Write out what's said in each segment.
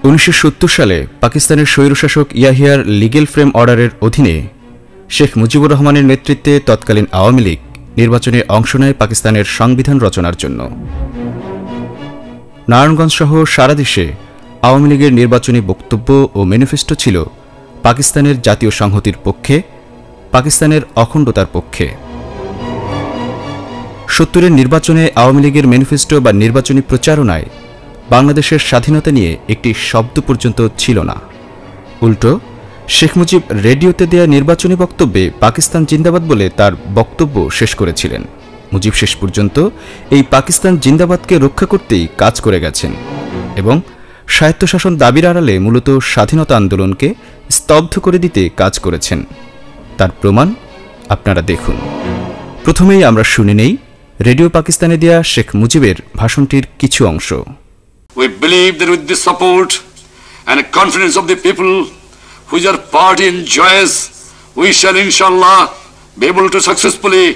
1970 সালে পাকিস্তানের স্বৈরশাসক ইয়াহিয়ার legal frame অর্ডারের অধীনে শেখ মুজিবুর রহমানের নেতৃত্বে তৎকালীন আওয়ামী লীগ নির্বাচনে অংশ নেয় পাকিস্তানের সংবিধান রচনার জন্য। নারায়ণগঞ্জ সহ সারা দেশে আওয়ামী লীগের নির্বাচনী বক্তব্য ও ম্যানিফেস্টো ছিল পাকিস্তানের জাতীয় সংহতির পক্ষে, পাকিস্তানের অখণ্ডতার পক্ষে। 70-এর নির্বাচনে আওয়ামী লীগের ম্যানিফেস্টো বা নির্বাচনী প্রচারণায় বাংলাদেশের স্বাধীনতা নিয়ে একটি শব্দ পর্যন্ত ছিল না। উল্টো শেখ মুজিব রেডিওতে দেয়া নির্বাচনী বক্তব্যে পাকিস্তান জিন্দাবাদ বলে তার বক্তব্য শেষ করেছিলেন। মুজিব শেষ পর্যন্ত এই পাকিস্তান জিন্দাবাদকে রক্ষা করতেই কাজ করে গেছেন এবং স্বায়ত্তশাসন দাবির আড়ালে মূলত স্বাধীনতা আন্দোলনকে স্তব্ধ করে দিতে কাজ করেছেন। তার প্রমাণ আপনারা দেখুন। প্রথমেই আমরা শুনে নেই রেডিও পাকিস্তানে দেয়া শেখ মুজিবের ভাষণটির কিছু অংশ। We believe that with the support and confidence of the people which our party enjoys, we shall inshallah be able to successfully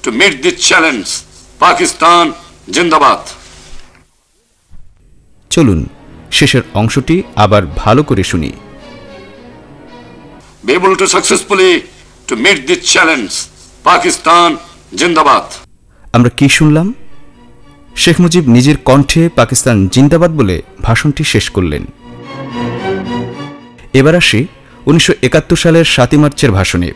to meet the challenge. Pakistan Jindabad. চলুন শেষের অংশটি আবার ভালো করে শুনি। Be able to successfully to meet the challenge. Pakistan Jindabad. আমরা কি শুনলাম? শেখ মুজিব নিজের কণ্ঠে পাকিস্তান জিন্দাবাদ বলে ভাষণটি শেষ করলেন। এবার আসি 1971 সালের 7 মার্চের ভাষণে।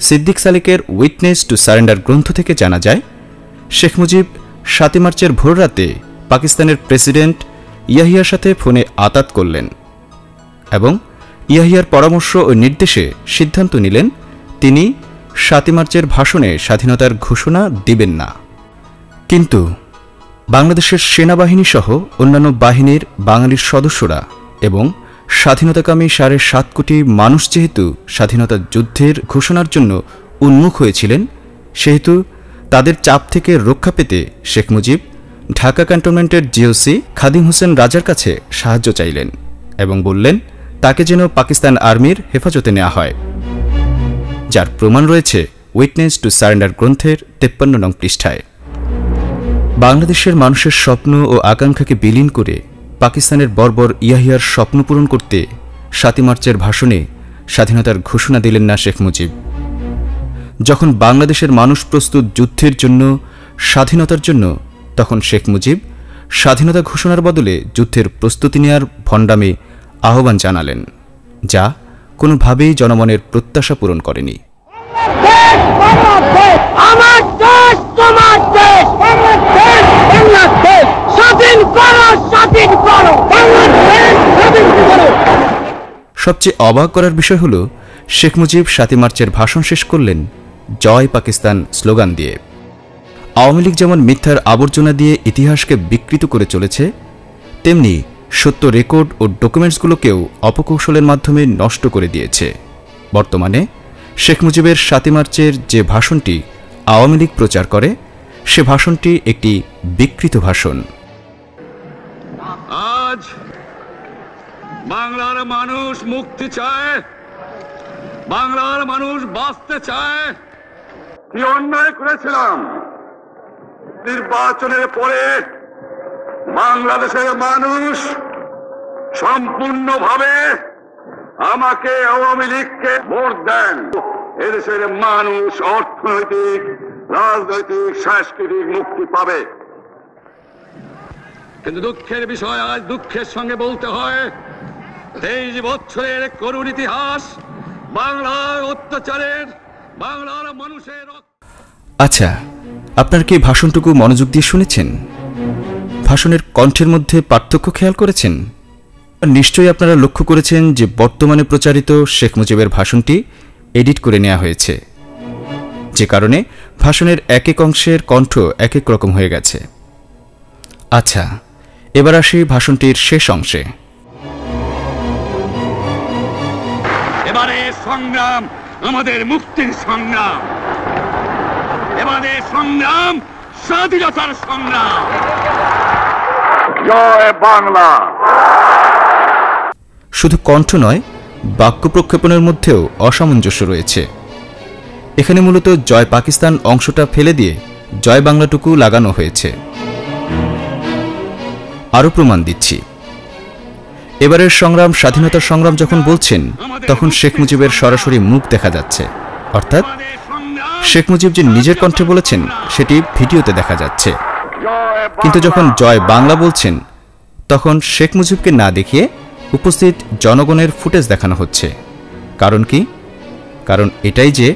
সিদ্দিক সালিকের উইটনেস টু সারেন্ডার গ্রন্থ থেকে জানা যায়, শেখ মুজিব 7 মার্চের ভোররাতে পাকিস্তানের প্রেসিডেন্ট ইয়াহিয়ার সাথে ফোনে আতাত করলেন এবং ইয়াহিয়ার পরামর্শ ও নির্দেশে সিদ্ধান্ত নিলেন তিনি 7 মার্চের ভাষণে স্বাধীনতার ঘোষণা দিবেন না। কিন্তু বাংলাদেশের সেনাবাহিনী সহ অন্যান্য বাহিনীর বাঙালির সদস্যরা এবং স্বাধীনতাকামী 7.5 কোটি মানুষ যেহেতু স্বাধীনতা যুদ্ধের ঘোষণার জন্য উন্মুখ হয়েছিলেন, সেহেতু তাদের চাপ থেকে রক্ষা পেতে শেখ মুজিব ঢাকা ক্যান্টনমেন্টের জিওসি খাদিম হোসেন রাজার কাছে সাহায্য চাইলেন এবং বললেন তাকে যেন পাকিস্তান আর্মির হেফাজতে নেওয়া হয়, যার প্রমাণ রয়েছে উইটনেস টু সারেন্ডার গ্রন্থের 53 নং পৃষ্ঠায়। বাংলাদেশের মানুষের স্বপ্ন ও আকাঙ্ক্ষাকে বিলীন করে পাকিস্তানের বর্বর ইয়াহিয়ার স্বপ্ন পূরণ করতে 7 মার্চের ভাষণে স্বাধীনতার ঘোষণা দিলেন না শেখ মুজিব। যখন বাংলাদেশের মানুষ প্রস্তুত যুদ্ধের জন্য, স্বাধীনতার জন্য, তখন শেখ মুজিব স্বাধীনতা ঘোষণার বদলে যুদ্ধের প্রস্তুতি নেয়ার ভণ্ডামে আহ্বান জানালেন, যা কোনোভাবেই জনমনের প্রত্যাশা পূরণ করেনি। সবচেয়ে অবাক করার বিষয় হল শেখ মুজিব 7 মার্চের ভাষণ শেষ করলেন জয় পাকিস্তান স্লোগান দিয়ে। আওয়ামী লীগ যেমন মিথ্যার আবর্জনা দিয়ে ইতিহাসকে বিকৃত করে চলেছে, তেমনি সত্য রেকর্ড ও ডকুমেন্টসগুলোকেও অপকৌশলের মাধ্যমে নষ্ট করে দিয়েছে। বর্তমানে শেখ মুজিবের 7 মার্চের যে ভাষণটি আওয়ামী লীগ প্রচার করে, সে ভাষণটি একটি বিকৃত ভাষণ। আজ বাংলার মানুষ মুক্তি চায়, বাংলার মানুষ বাঁচতে চায়। কি অন্যায় করেছিলাম নির্বাচনের পরে বাংলাদেশের মানুষ সম্পূর্ণভাবে আমাকে আওয়ামী লীগকে ভোট দেন। এদেশের মানুষ অর্থনৈতিক, রাজনৈতিক, সাংস্কৃতিক মুক্তি পাবে। কিন্তু দুঃখের বিষয়, আজ দুঃখের সঙ্গে বলতে হয় 23 বছরের করুণ ইতিহাস বাংলার অত্যাচারের, বাংলার মানুষের। আচ্ছা, আপনার কি ভাষণটুকু মনোযোগ দিয়ে শুনেছেন? ভাষণের কণ্ঠের মধ্যে পার্থক্য খেয়াল করেছেন? নিশ্চয়ই আপনারা লক্ষ্য করেছেন যে বর্তমানে প্রচারিত শেখ মুজিবের ভাষণটি এডিট করে নেওয়া হয়েছে, যে কারণে ভাষণের এক এক অংশের কণ্ঠ এক এক রকম হয়ে গেছে। আচ্ছা, এবার আসি ভাষণটির শেষ অংশে। এবারে সংগ্রাম আমাদের মুক্তির সংগ্রাম, এবারে সংগ্রাম স্বাধীনতার সংগ্রাম। জয় বাংলা। শুধু কণ্ঠ নয়, বাক্য প্রক্ষেপণের মধ্যেও অসামঞ্জস্য রয়েছে। এখানে মূলত জয় পাকিস্তান অংশটা ফেলে দিয়ে জয় বাংলাটুকু লাগানো হয়েছে। আরও প্রমাণ দিচ্ছি। এবারের সংগ্রাম স্বাধীনতার সংগ্রাম যখন বলছেন, তখন শেখ মুজিবের সরাসরি মুখ দেখা যাচ্ছে, অর্থাৎ শেখ মুজিব যে নিজের কণ্ঠে বলেছেন সেটি ভিডিওতে দেখা যাচ্ছে। কিন্তু যখন জয় বাংলা বলছেন, তখন শেখ মুজিবকে না দেখিয়ে উপস্থিত জনগণের ফুটেজ দেখানো হচ্ছে। কারণ কি? কারণ এটাই যে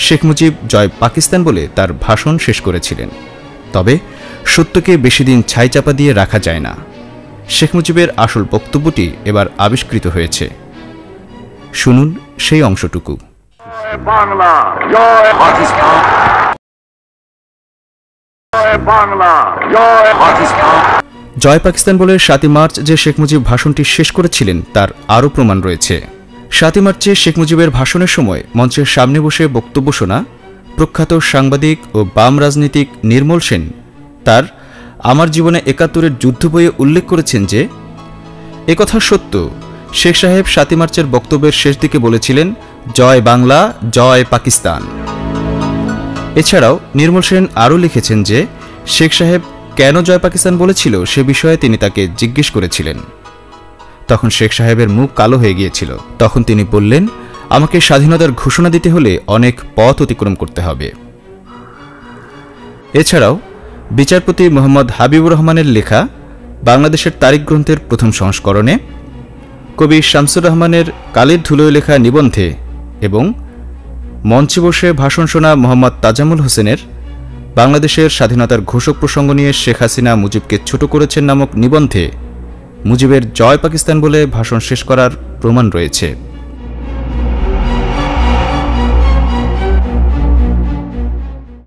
শেখ মুজিব জয় পাকিস্তান বলে তার ভাষণ শেষ করেছিলেন। তবে সত্যকে বেশি দিন ছাইচাপা দিয়ে রাখা যায় না। শেখ মুজিবের আসল বক্তব্যটি এবার আবিষ্কৃত হয়েছে। শুনুন সেই অংশটুকু। বাংলা জয় পাকিস্তান, বাংলা জয় পাকিস্তান। জয় পাকিস্তান বলে 7ই মার্চ যে শেখ মুজিব ভাষণটি শেষ করেছিলেন তার আরও প্রমাণ রয়েছে। 7ই মার্চে শেখ মুজিবের ভাষণের সময় মঞ্চের সামনে বসে বক্তব্য শোনা প্রখ্যাত সাংবাদিক ও বাম রাজনীতিক নির্মল সেন তার আমার জীবনে ৭১-এর যুদ্ধ বইয়ে উল্লেখ করেছেন যে একথা সত্য, শেখ সাহেব 7ই মার্চের বক্তব্যের শেষ দিকে বলেছিলেন, জয় বাংলা জয় পাকিস্তান। এছাড়াও নির্মল সেন আরও লিখেছেন যে শেখ সাহেব কেন জয় পাকিস্তান বলেছিল সে বিষয়ে তিনি তাকে জিজ্ঞেস করেছিলেন। তখন শেখ সাহেবের মুখ কালো হয়ে গিয়েছিল। তখন তিনি বললেন, আমাকে স্বাধীনতার ঘোষণা দিতে হলে অনেক পথ অতিক্রম করতে হবে। এছাড়াও বিচারপতি মোহাম্মদ হাবিবুর রহমানের লেখা বাংলাদেশের তারিখ গ্রন্থের প্রথম সংস্করণে, কবি শামসুর রহমানের কালের ধুলোয় লেখা নিবন্ধে এবং মঞ্চে বসে ভাষণ শোনা মোহাম্মদ তাজামুল হোসেনের বাংলাদেশের স্বাধীনতার ঘোষক প্রসঙ্গ নিয়ে শেখ হাসিনা মুজিবকে ছোট করেছেন নামক নিবন্ধে মুজিবের জয় পাকিস্তান বলে ভাষণ শেষ করার প্রমাণ রয়েছে।